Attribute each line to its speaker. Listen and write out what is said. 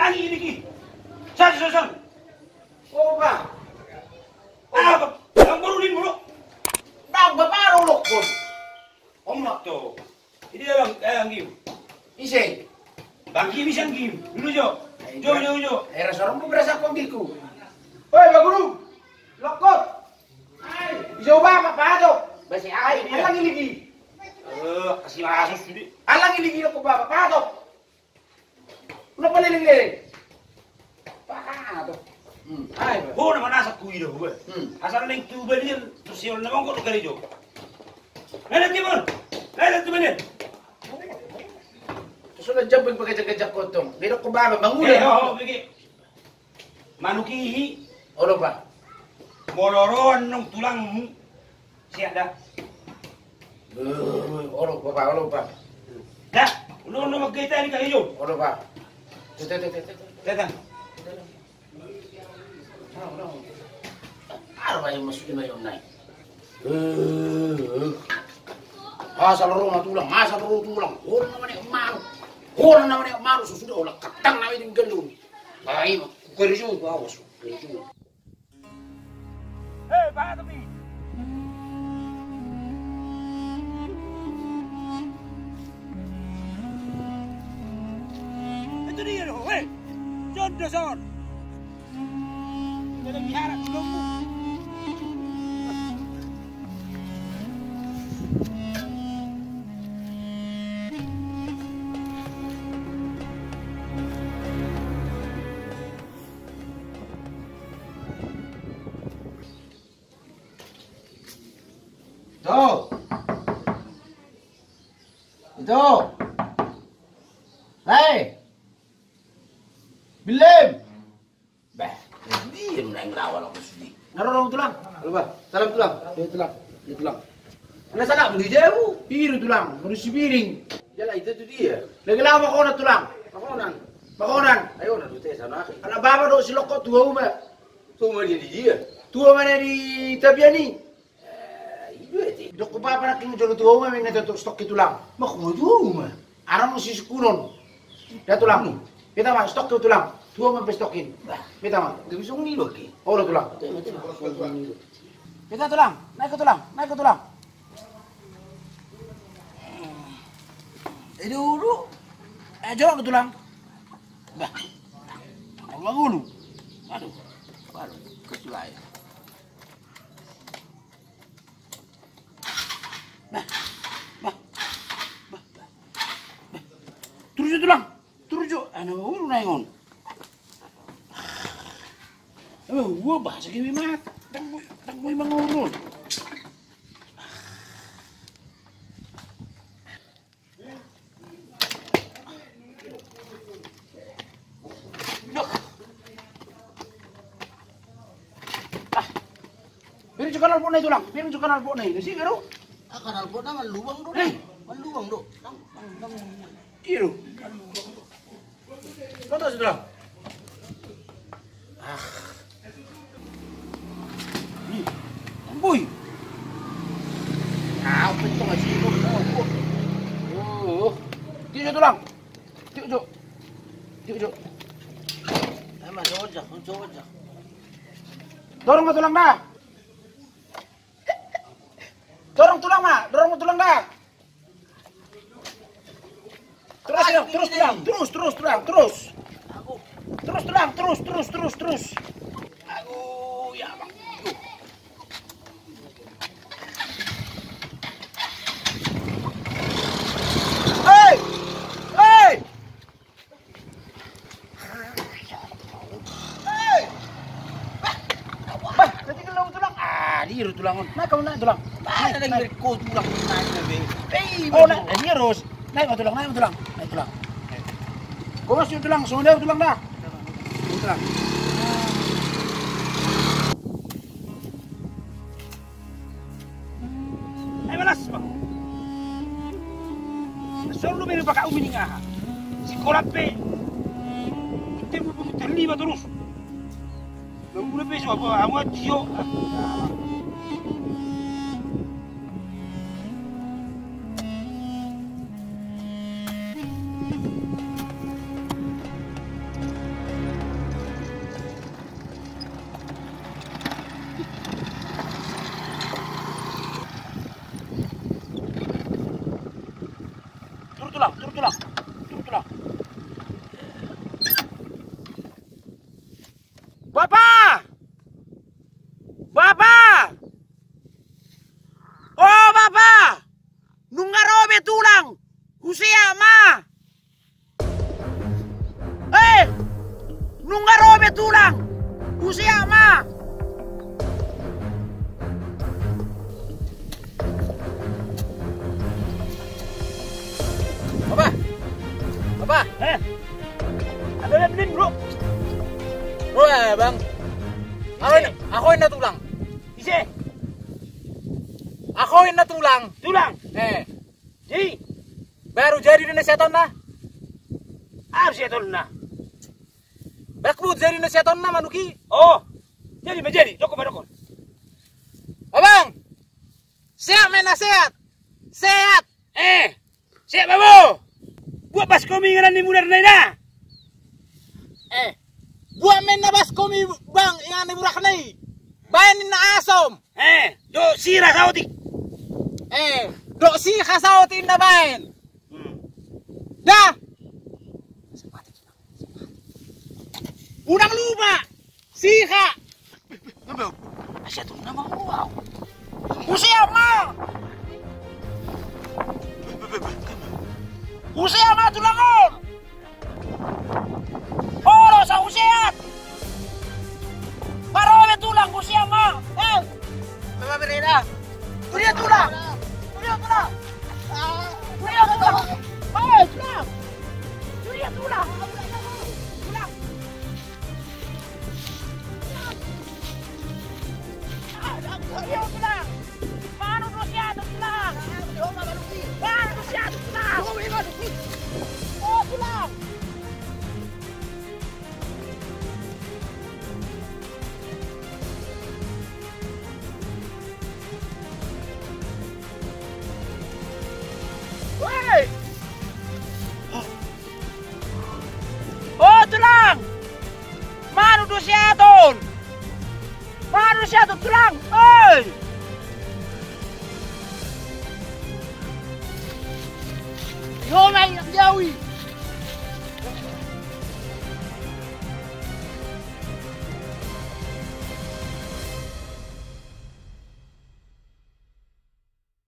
Speaker 1: Alangi ini ki. San.
Speaker 2: Oh, ba?
Speaker 1: Ang baru din mo.
Speaker 2: Bapak ulok pun.
Speaker 1: Omak to. Ini dalam game.
Speaker 2: Ise.
Speaker 1: Bangki bisa game. Dulu jo. Jo.
Speaker 2: Era sorong mo berasa pambilku. Hoy, bagulong. Lokot. Ay, bisa ba papato? Basi ay, alang iligi.
Speaker 1: Kasih masuk sini.
Speaker 2: Alang iligi ko ba papato? Ano paliling-liling? Papato. Ay,
Speaker 1: Ho naman nasa kuido ho. Asal nang tuba din to siya naman ko kali jo. Lalat gimana?
Speaker 2: sudah jambing pagkajak-jak ko tong. Dito ko ba mangulan?
Speaker 1: Oo, bigi. Manukihi.
Speaker 2: Olo ba?
Speaker 1: Moloroan ng tulang mo. Siya da.
Speaker 2: Olo pa.
Speaker 1: Da, ulo magkaita ni kayo.
Speaker 2: Olo ba?
Speaker 1: Datang.
Speaker 2: Ano ba yung masukin na yung nai? Asal rumah tulang. Orang naman yung umano, susudah ulang katang namin yung galon. Ay, kukwerisun, bawas, kukwerisun.
Speaker 1: Hey, Pak Tepi. Itu dia loh, hey. John Dasar. Kita lagi harap nunggu.
Speaker 2: Itu. Hei. Bilim. Bah, diem na yung lawan ako sudi. Naroon tulang. Ano ba? Salam tulang. Dia tulang. Ano sana? Hindi jauh. Piru tulang. Baru si piring. Jala, itu dia. Lagi lama ko na tulang. Makonan. Ayo na dute sana. Ala baba do siloko tuwa uma. Tuwa di dia. Tuwa mana di Tabiani. Dok ko pa na kinu jono tuwa may natatok stok tulang. Makuduwa. Aram mo si kunon. Da tulang. Kita mah stok tulang. Tuwa man pestokin. Kita mah. Di bisa ngilo ki. Ora tulang. Kita tulang. Naik ke tulang. Dulu. Jorok ke tulang. Bah. Allah gulu. Aduh. Baru kesulai. Turun tulang. Ano ulo na yun? Gua bahasa kimi mat. Tangboy mga ulo. Piring sa kanal po na tulang. Piring sa kanal po na yun. Sige, pero.
Speaker 3: Kanal po na maluwang do. Maluwang do.
Speaker 2: Iro. Kata sa tulang. Boy. Pito nga sino. Tiyo tulang. Tiyo.
Speaker 3: Ay, masawad siya.
Speaker 2: Dorong mo tulang na. Dorong mo tulang na. Terus tulang. Terus. Aku ya bang. Hey. Bah, nanti kalau tulang. Di tulangon. Nah, kau nak tulang.
Speaker 3: Ada lagi ko tulang na be.
Speaker 2: Oh, na, ini harus. Naik mo tulang. Kumas yung tulang, sumunod tulang na. Tulang.
Speaker 1: Ay malas ba? Solo meron pa ka-umini nga ha. Si Kolape. Hindi mo terlibat terus. Nunggu besok apa? Amat Dio. tulang. Turun tulang. Bapak! Bapak! Oh, Bapak! Nung ngarobe tulang! Husia ma! Nung ngarobe tulang! Husia ma!
Speaker 2: Apa? Apa?
Speaker 1: Ada yang beliin, bro?
Speaker 2: Bro ya bang. Ako na tulang.
Speaker 1: Isi?
Speaker 2: Ako na tulang.
Speaker 1: Tulang? Jadi?
Speaker 2: Baru jadi na seton na.
Speaker 1: Apa sih itu na?
Speaker 2: Bakbut jadi na seton na manuki.
Speaker 1: Oh, jadi menjadi. Doko madokon.
Speaker 2: Abang. Sehat men na sehat. Sehat.
Speaker 1: Siap babo. Buat pas kami ngaran ni munar na ina.
Speaker 2: Buat men na bas komi bang ingan ni burak nai. Bayan na asom.
Speaker 1: Do sira sauti.
Speaker 2: Do si khasautin na bayan. Dah. Unang lupa. Siha.
Speaker 1: Asya tu nama wow.
Speaker 2: Usia ma. Usia ma tulangon. Olo sa usiat. Parowe tulang usia ma.
Speaker 3: Baba Bereda.
Speaker 2: Tulia tulang. Tulia tulang. Tulia tulang. Tulang. Tulia tulang. Tulang. Tulia tulang. Mano usia tulang. Mano usia tulang. Oh tulang.
Speaker 1: Oh, tulang. Mano do siaton? Mano siaton tulang? Oi.
Speaker 2: Yo mai jawi.